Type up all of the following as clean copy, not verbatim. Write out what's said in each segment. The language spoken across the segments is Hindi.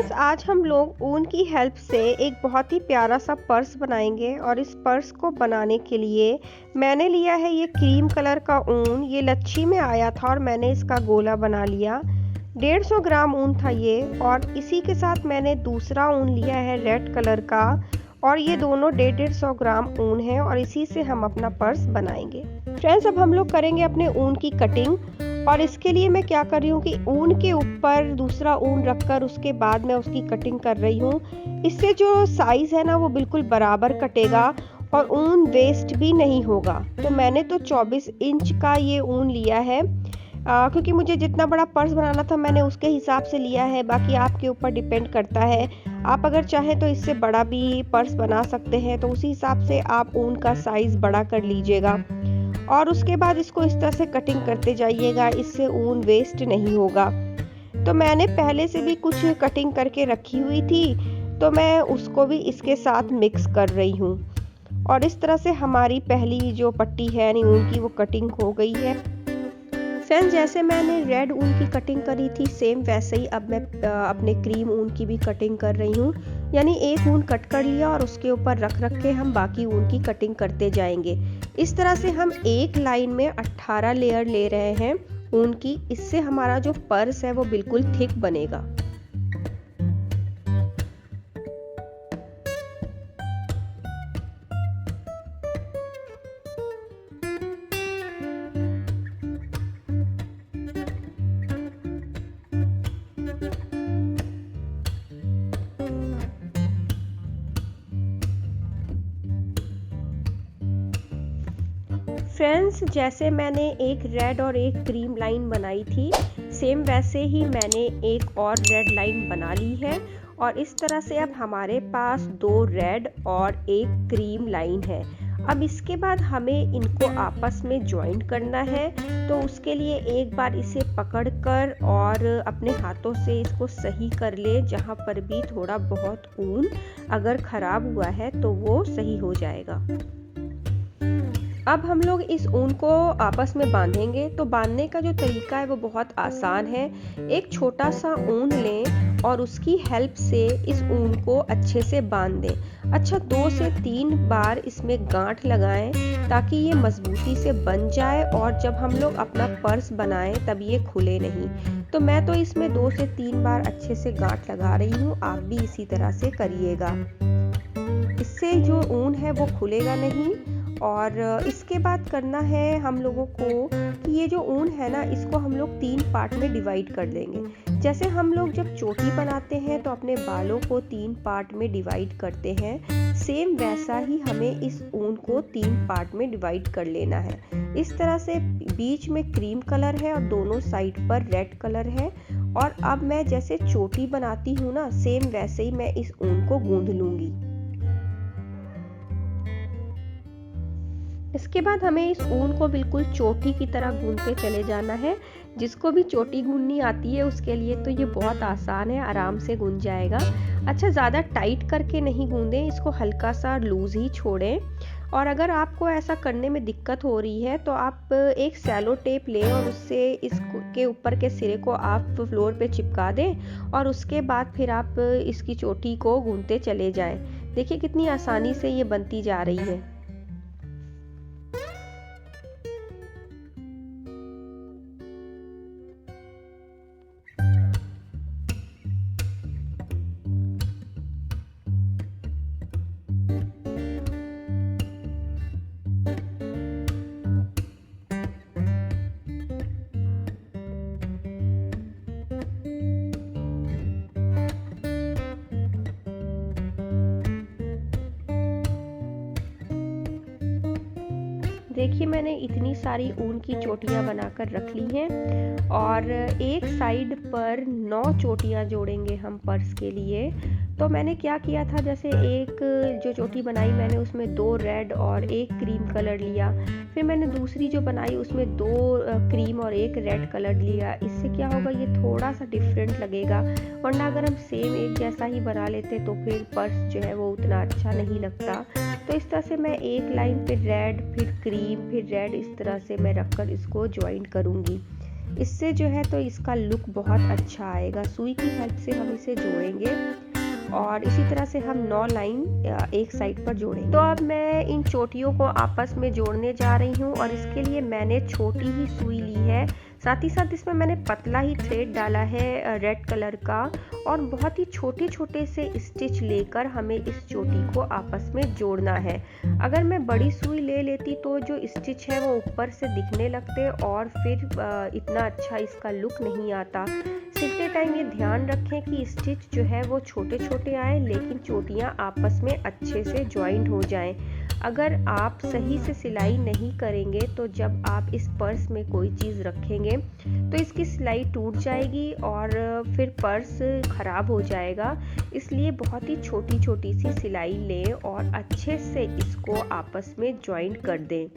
फ्रेंड्स, आज हम लोग ऊन की हेल्प से एक बहुत ही प्यारा सा पर्स बनाएंगे। और इस पर्स को बनाने के लिए मैंने लिया है ये क्रीम कलर का ऊन। ये लच्छी में आया था और मैंने इसका गोला बना लिया। 150 ग्राम ऊन था ये। और इसी के साथ मैंने दूसरा ऊन लिया है रेड कलर का, और ये दोनों 150 ग्राम ऊन है और इसी से हम अपना पर्स बनाएंगे। फ्रेंड्स, अब हम लोग करेंगे अपने ऊन की कटिंग। और इसके लिए मैं क्या कर रही हूँ कि ऊन के ऊपर दूसरा ऊन रखकर उसके बाद मैं उसकी कटिंग कर रही हूँ। इससे जो साइज़ है ना वो बिल्कुल बराबर कटेगा और ऊन वेस्ट भी नहीं होगा। तो मैंने तो 24 इंच का ये ऊन लिया है, क्योंकि मुझे जितना बड़ा पर्स बनाना था मैंने उसके हिसाब से लिया है। बाकी आपके ऊपर डिपेंड करता है, आप अगर चाहें तो इससे बड़ा भी पर्स बना सकते हैं, तो उसी हिसाब से आप ऊन का साइज़ बड़ा कर लीजिएगा। और उसके बाद इसको इस तरह से कटिंग करते जाइएगा, इससे ऊन वेस्ट नहीं होगा। तो मैंने पहले से भी कुछ कटिंग करके रखी हुई थी, तो मैं उसको भी इसके साथ मिक्स कर रही हूँ। और इस तरह से हमारी पहली जो पट्टी है यानी ऊन की, वो कटिंग हो गई है। फ्रेंड्स, जैसे मैंने रेड ऊन की कटिंग करी थी सेम वैसे ही अब मैं अपने क्रीम ऊन की भी कटिंग कर रही हूँ। यानी एक ऊन कट कर लिया और उसके ऊपर रख रख के हम बाकी ऊन की कटिंग करते जाएंगे। इस तरह से हम एक लाइन में 18 लेयर ले रहे हैं ऊन की। इससे हमारा जो पर्स है वो बिल्कुल थिक बनेगा। फ्रेंड्स, जैसे मैंने एक रेड और एक क्रीम लाइन बनाई थी, सेम वैसे ही मैंने एक और रेड लाइन बना ली है। और इस तरह से अब हमारे पास 2 रेड और एक क्रीम लाइन है। अब इसके बाद हमें इनको आपस में ज्वाइन करना है। तो उसके लिए एक बार इसे पकड़कर और अपने हाथों से इसको सही कर ले। जहाँ पर भी थोड़ा बहुत ऊन अगर ख़राब हुआ है तो वो सही हो जाएगा। अब हम लोग इस ऊन को आपस में बांधेंगे। तो बांधने का जो तरीका है वो बहुत आसान है। एक छोटा सा ऊन लें और उसकी हेल्प से इस ऊन को अच्छे से बांध दें। अच्छा, 2 से 3 बार इसमें गांठ लगाएं ताकि ये मजबूती से बन जाए और जब हम लोग अपना पर्स बनाएं तब ये खुले नहीं। तो मैं तो इसमें 2 से 3 बार अच्छे से गांठ लगा रही हूँ, आप भी इसी तरह से करिएगा। इससे जो ऊन है वो खुलेगा नहीं। और इसके बाद करना है हम लोगों को कि ये जो ऊन है ना, इसको हम लोग 3 पार्ट में डिवाइड कर देंगे। जैसे हम लोग जब चोटी बनाते हैं तो अपने बालों को 3 पार्ट में डिवाइड करते हैं, सेम वैसा ही हमें इस ऊन को 3 पार्ट में डिवाइड कर लेना है। इस तरह से बीच में क्रीम कलर है और दोनों साइड पर रेड कलर है। और अब मैं जैसे चोटी बनाती हूँ ना, सेम वैसे ही मैं इस ऊन को गूंथ लूँगी। इसके बाद हमें इस ऊन को बिल्कुल चोटी की तरह गूंथते चले जाना है। जिसको भी चोटी गूंथनी आती है उसके लिए तो ये बहुत आसान है, आराम से गूंथ जाएगा। अच्छा, ज़्यादा टाइट करके नहीं गूंदें, इसको हल्का सा लूज ही छोड़ें। और अगर आपको ऐसा करने में दिक्कत हो रही है तो आप एक सेलो टेप लें और उससे इसके ऊपर के सिरे को आप फ्लोर पे चिपका दें। और उसके बाद फिर आप इसकी चोटी को गूंथते चले जाएं। देखिए कितनी आसानी से ये बनती जा रही है। देखिए, मैंने इतनी सारी ऊन की चोटियाँ बनाकर रख ली हैं। और एक साइड पर 9 चोटियाँ जोड़ेंगे हम पर्स के लिए। तो मैंने क्या किया था, जैसे एक जो चोटी बनाई मैंने उसमें 2 रेड और 1 क्रीम कलर लिया। फिर मैंने दूसरी जो बनाई उसमें 2 क्रीम और 1 रेड कलर लिया। इससे क्या होगा, ये थोड़ा सा डिफरेंट लगेगा। वरना अगर हम सेम एक जैसा ही बना लेते तो फिर पर्स जो है वो उतना अच्छा नहीं लगता। तो इस तरह से मैं एक लाइन पे रेड, फिर क्रीम, फिर रेड, इस तरह से मैं रखकर इसको ज्वाइन करूँगी। इससे जो है तो इसका लुक बहुत अच्छा आएगा। सुई की हेल्प से हम इसे जोड़ेंगे और इसी तरह से हम 9 लाइन एक साइड पर जोड़ेंगे। तो अब मैं इन चोटियों को आपस में जोड़ने जा रही हूँ और इसके लिए मैंने छोटी ही सुई ली है। साथ ही साथ इसमें मैंने पतला ही थ्रेड डाला है रेड कलर का और बहुत ही छोटे छोटे से स्टिच लेकर हमें इस चोटी को आपस में जोड़ना है। अगर मैं बड़ी सुई ले लेती तो जो स्टिच है वो ऊपर से दिखने लगते और फिर इतना अच्छा इसका लुक नहीं आता। सिलते टाइम ये ध्यान रखें कि स्टिच जो है वो छोटे छोटे आए लेकिन चोटियाँ आपस में अच्छे से ज्वाइंट हो जाएं। अगर आप सही से सिलाई नहीं करेंगे तो जब आप इस पर्स में कोई चीज़ रखेंगे तो इसकी सिलाई टूट जाएगी और फिर पर्स ख़राब हो जाएगा। इसलिए बहुत ही छोटी छोटी सी सिलाई लें और अच्छे से इसको आपस में ज्वाइंट कर दें।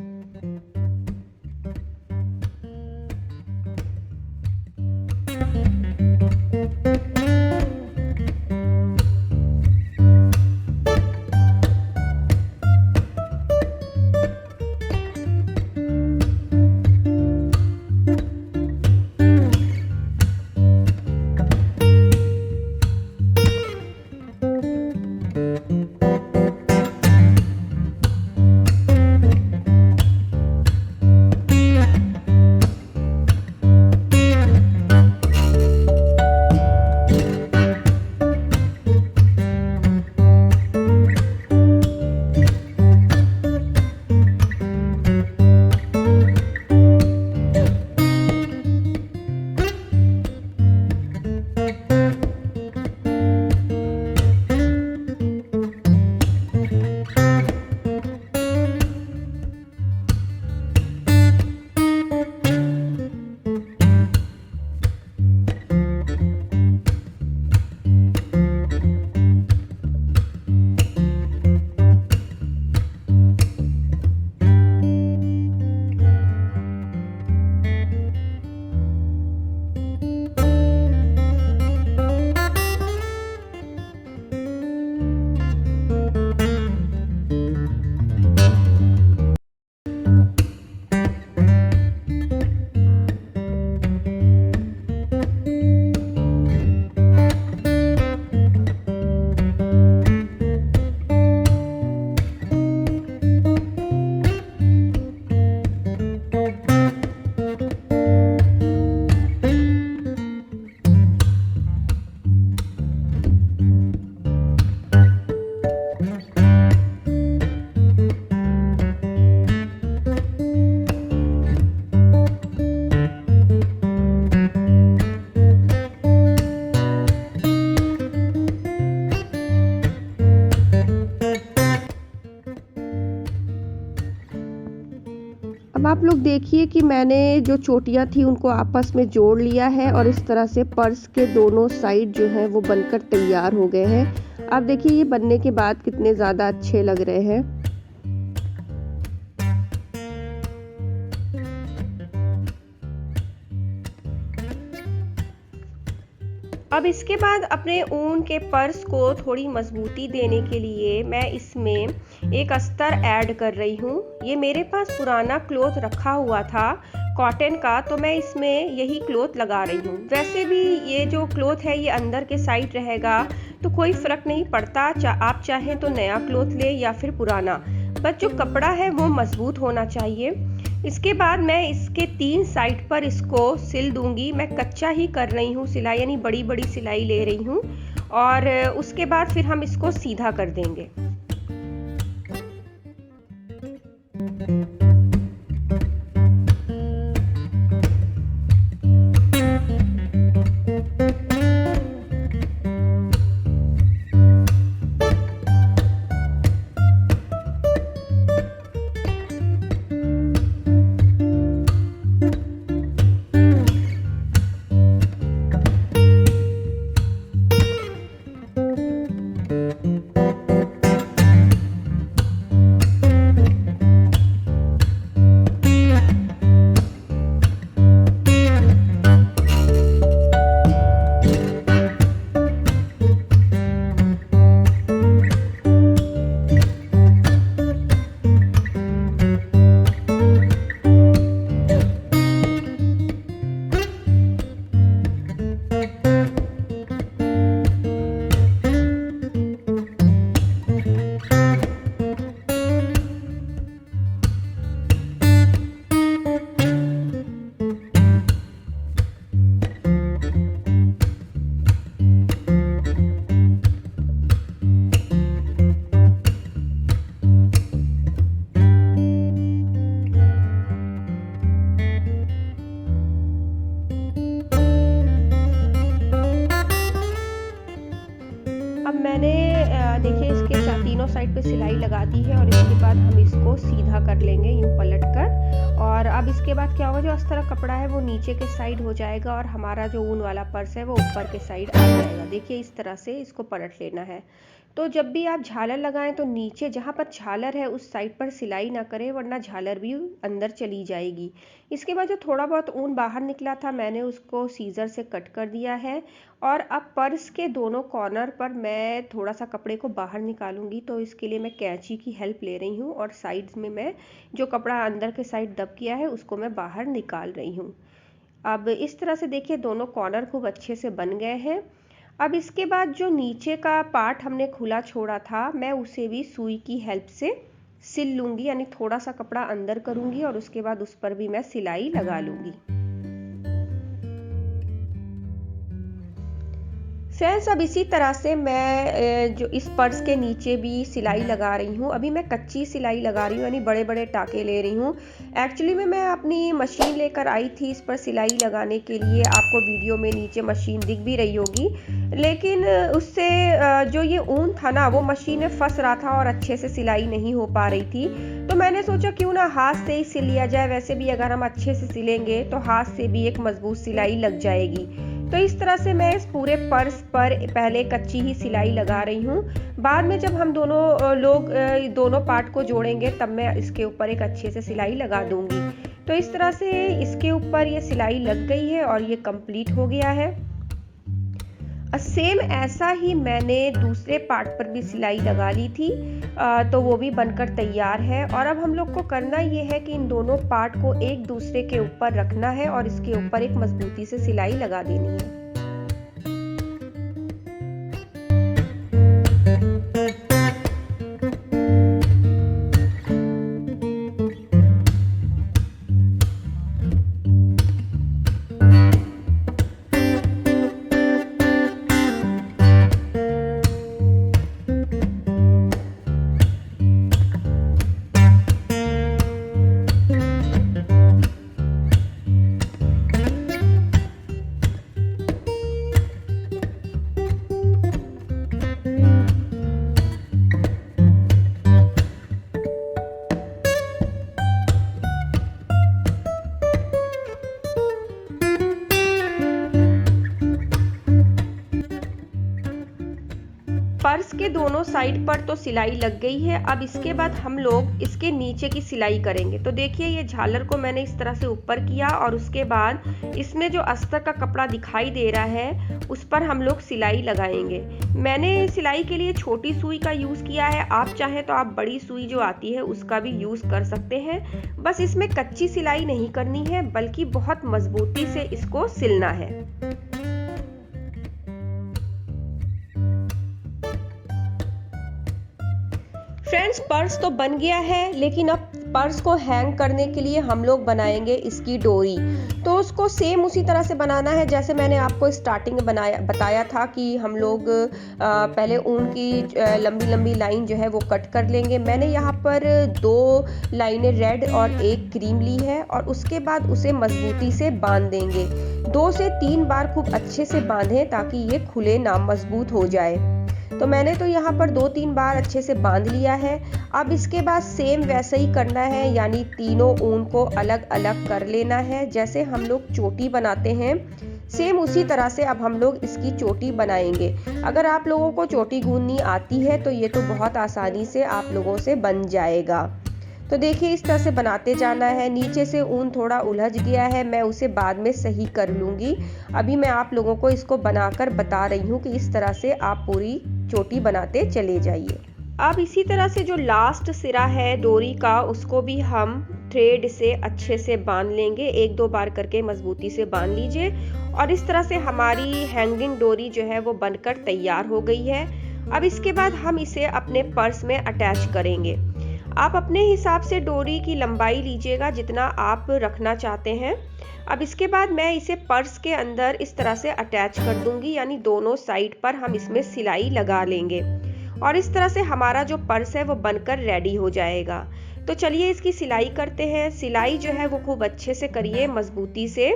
अब आप लोग देखिए कि मैंने जो चोटियाँ थी उनको आपस में जोड़ लिया है और इस तरह से पर्स के दोनों साइड जो है वो बनकर तैयार हो गए हैं। आप देखिए ये बनने के बाद कितने ज़्यादा अच्छे लग रहे हैं। अब इसके बाद अपने ऊन के पर्स को थोड़ी मजबूती देने के लिए मैं इसमें एक अस्तर ऐड कर रही हूँ। ये मेरे पास पुराना क्लॉथ रखा हुआ था कॉटन का, तो मैं इसमें यही क्लॉथ लगा रही हूँ। वैसे भी ये जो क्लॉथ है ये अंदर के साइड रहेगा तो कोई फ़र्क नहीं पड़ता, आप चाहें तो नया क्लॉथ ले या फिर पुराना, बस जो कपड़ा है वो मजबूत होना चाहिए। इसके बाद मैं इसके 3 साइड पर इसको सिल दूंगी। मैं कच्चा ही कर रही हूँ सिलाई, यानी बड़ी बड़ी सिलाई ले रही हूँ और उसके बाद फिर हम इसको सीधा कर देंगे। लगा दी है और इसके बाद हम इसको सीधा कर लेंगे यूं पलट कर। और अब इसके बाद क्या होगा, जो अस्तर का कपड़ा है वो नीचे के साइड हो जाएगा और हमारा जो ऊन वाला पर्स है वो ऊपर के साइड आ जाएगा। देखिए इस तरह से इसको पलट लेना है। तो जब भी आप झालर लगाएं तो नीचे जहाँ पर झालर है उस साइड पर सिलाई ना करें, वरना झालर भी अंदर चली जाएगी। इसके बाद जो थोड़ा बहुत ऊन बाहर निकला था मैंने उसको सीजर से कट कर दिया है। और अब पर्स के दोनों कॉर्नर पर मैं थोड़ा सा कपड़े को बाहर निकालूंगी, तो इसके लिए मैं कैंची की हेल्प ले रही हूँ और साइड्स में मैं जो कपड़ा अंदर के साइड दब किया है उसको मैं बाहर निकाल रही हूँ। अब इस तरह से देखिए दोनों कॉर्नर खूब अच्छे से बन गए हैं। अब इसके बाद जो नीचे का पार्ट हमने खुला छोड़ा था मैं उसे भी सुई की हेल्प से सिल लूँगी, यानी थोड़ा सा कपड़ा अंदर करूँगी और उसके बाद उस पर भी मैं सिलाई लगा लूँगी। फ्रेंड्स अब इसी तरह से मैं जो इस पर्स के नीचे भी सिलाई लगा रही हूँ। अभी मैं कच्ची सिलाई लगा रही हूँ, यानी बड़े बड़े टाके ले रही हूँ। एक्चुअली में मैं अपनी मशीन लेकर आई थी इस पर सिलाई लगाने के लिए, आपको वीडियो में नीचे मशीन दिख भी रही होगी, लेकिन उससे जो ये ऊन था ना वो मशीन में फंस रहा था और अच्छे से सिलाई नहीं हो पा रही थी। तो मैंने सोचा क्यों ना हाथ से ही सिल लिया जाए, वैसे भी अगर हम अच्छे से सिलेंगे तो हाथ से भी एक मजबूत सिलाई लग जाएगी। तो इस तरह से मैं इस पूरे पर्स पर पहले कच्ची ही सिलाई लगा रही हूँ। बाद में जब हम दोनों लोग दोनों पार्ट को जोड़ेंगे तब मैं इसके ऊपर एक अच्छे से सिलाई लगा दूंगी। तो इस तरह से इसके ऊपर ये सिलाई लग गई है और ये कंप्लीट हो गया है। सेम ऐसा ही मैंने दूसरे पार्ट पर भी सिलाई लगा ली थी, तो वो भी बनकर तैयार है। और अब हम लोग को करना ये है कि इन दोनों पार्ट को एक दूसरे के ऊपर रखना है और इसके ऊपर एक मजबूती से सिलाई लगा देनी है। पर्स के दोनों साइड पर तो सिलाई लग गई है। अब इसके बाद हम लोग इसके नीचे की सिलाई करेंगे। तो देखिए ये झालर को मैंने इस तरह से ऊपर किया और उसके बाद इसमें जो अस्तर का कपड़ा दिखाई दे रहा है उस पर हम लोग सिलाई लगाएंगे। मैंने सिलाई के लिए छोटी सुई का यूज़ किया है, आप चाहें तो आप बड़ी सुई जो आती है उसका भी यूज़ कर सकते हैं। बस इसमें कच्ची सिलाई नहीं करनी है बल्कि बहुत मजबूती से इसको सिलना है। फ्रेंड्स पर्स तो बन गया है, लेकिन अब पर्स को हैंग करने के लिए हम लोग बनाएंगे इसकी डोरी। तो उसको सेम उसी तरह से बनाना है जैसे मैंने आपको स्टार्टिंग में बताया था कि हम लोग पहले ऊन की लंबी लंबी लाइन जो है वो कट कर लेंगे। मैंने यहाँ पर 2 लाइनें रेड और 1 क्रीम ली है और उसके बाद उसे मजबूती से बांध देंगे। 2 से 3 बार खूब अच्छे से बांधें ताकि ये खुले ना, मजबूत हो जाए। तो मैंने तो यहाँ पर 2-3 बार अच्छे से बांध लिया है। अब इसके बाद सेम वैसे ही करना है, यानी तीनों ऊन को अलग अलग कर लेना है जैसे हम लोग चोटी बनाते हैं। सेम उसी तरह से अब हम लोग इसकी चोटी बनाएंगे। अगर आप लोगों को चोटी गूंथनी आती है तो ये तो बहुत आसानी से आप लोगों से बन जाएगा। तो देखिए इस तरह से बनाते जाना है। नीचे से ऊन थोड़ा उलझ गया है, मैं उसे बाद में सही कर लूँगी। अभी मैं आप लोगों को इसको बनाकर बता रही हूँ कि इस तरह से आप पूरी चोटी बनाते चले जाइए। अब इसी तरह से जो लास्ट सिरा है डोरी का उसको भी हम थ्रेड से अच्छे से बांध लेंगे। 1-2 बार करके मजबूती से बांध लीजिए और इस तरह से हमारी हैंगिंग डोरी जो है वो बनकर तैयार हो गई है। अब इसके बाद हम इसे अपने पर्स में अटैच करेंगे। आप अपने हिसाब से डोरी की लंबाई लीजिएगा जितना आप रखना चाहते हैं। अब इसके बाद मैं इसे पर्स के अंदर इस तरह से अटैच कर दूंगी, यानी दोनों साइड पर हम इसमें सिलाई लगा लेंगे और इस तरह से हमारा जो पर्स है वो बनकर रेडी हो जाएगा। तो चलिए इसकी सिलाई करते हैं। सिलाई जो है वो खूब अच्छे से करिए, मजबूती से,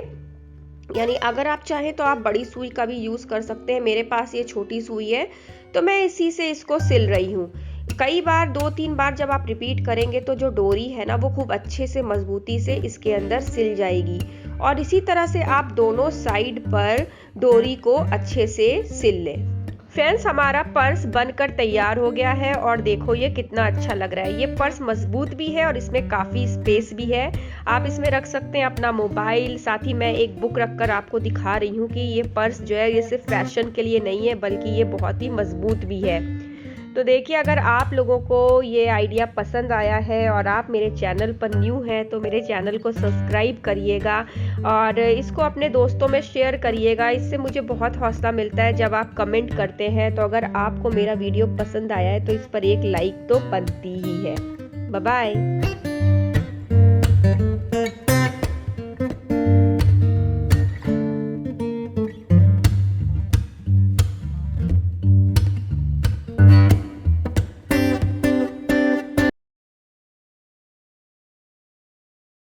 यानी अगर आप चाहें तो आप बड़ी सुई का भी यूज़ कर सकते हैं। मेरे पास ये छोटी सुई है तो मैं इसी से इसको सिल रही हूँ। कई बार 2-3 बार जब आप रिपीट करेंगे तो जो डोरी है ना वो खूब अच्छे से मजबूती से इसके अंदर सिल जाएगी। और इसी तरह से आप दोनों साइड पर डोरी को अच्छे से सिल लें। फ्रेंड्स, हमारा पर्स बनकर तैयार हो गया है और देखो ये कितना अच्छा लग रहा है। ये पर्स मजबूत भी है और इसमें काफ़ी स्पेस भी है। आप इसमें रख सकते हैं अपना मोबाइल, साथ ही मैं एक बुक रखकर आपको दिखा रही हूँ कि ये पर्स जो है ये सिर्फ फैशन के लिए नहीं है बल्कि ये बहुत ही मजबूत भी है। तो देखिए, अगर आप लोगों को ये आइडिया पसंद आया है और आप मेरे चैनल पर न्यू हैं तो मेरे चैनल को सब्सक्राइब करिएगा और इसको अपने दोस्तों में शेयर करिएगा। इससे मुझे बहुत हौसला मिलता है जब आप कमेंट करते हैं। तो अगर आपको मेरा वीडियो पसंद आया है तो इस पर एक लाइक तो बनती ही है। Bye bye.